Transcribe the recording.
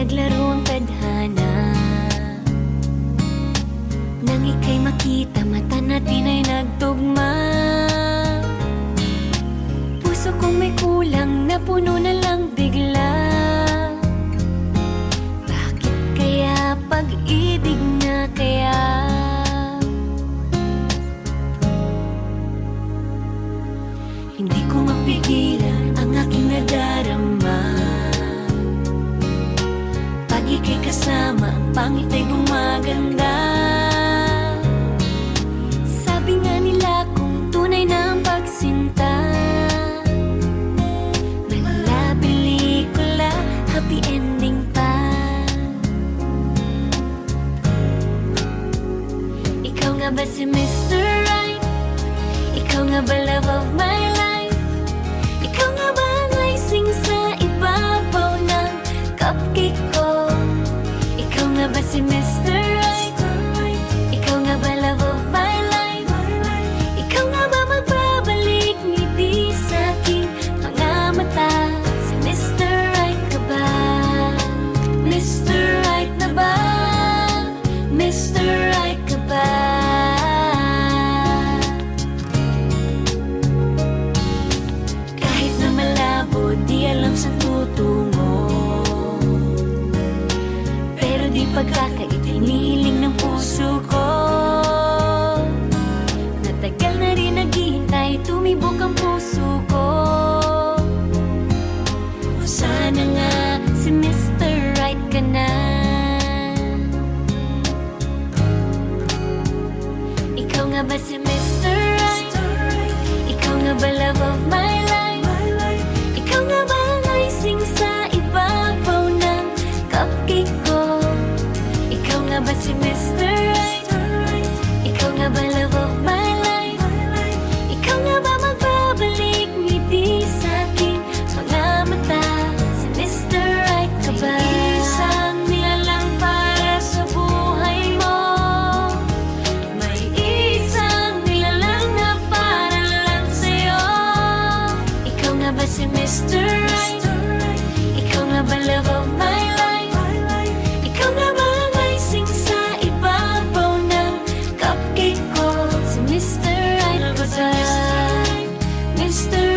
naglaro ang tadhana. Nang ika'y makita, mata natin ay nagtugma. Puso kong may kulang, napuno na lang bigla. Bakit kaya pag-ibig na kaya? Hindi ko mapigilan ang aking nadarama. Pag ika'y kasama, ang pangit ay gumaganda. Sabi nga nila kung tunay na ang pagsinta, mala pelikula, happy ending pa. Ikaw nga ba si Mr. Right? Ikaw nga ba love of my life? Ikaw nga ba ang icing sa ibabaw ng cupcake ko? Ikaw nga ba si Mr. Right? Ikaw nga ba love of my life? Ikaw nga ba magbabalik ngiti sa aking mga mata? Si Mr. Right ka ba? Mr. Right na ba? Mr. Right ka ba? Kahit na malabo, di alam saan tutungo, pero di pagkakaitiniling ng puso ko. Natagal na rin naghihintay, tumibok ang puso ko. O sana nga si Mr. Right ka na. Ikaw nga ba si Mr. Right? Ikaw nga ba love of my life? Ikaw nga ba ang icing sa ibabaw ng cupcake ko? Ikaw nga ba si Mr. Right? Ikaw nga ba love of my life? Ikaw nga ba magbabalik ngiti sa aking mga mata? Si Mr. Right ka ba? Isang nilalang para sa buhay mo. May isang nilalang na para lang sa'yo. Ikaw nga ba si Mr. Right? Ikaw nga ba love of my life? Ikaw nga ba ang icing sa ibabaw ng cupcake ko? Si Mr. Right ka ba? Mr.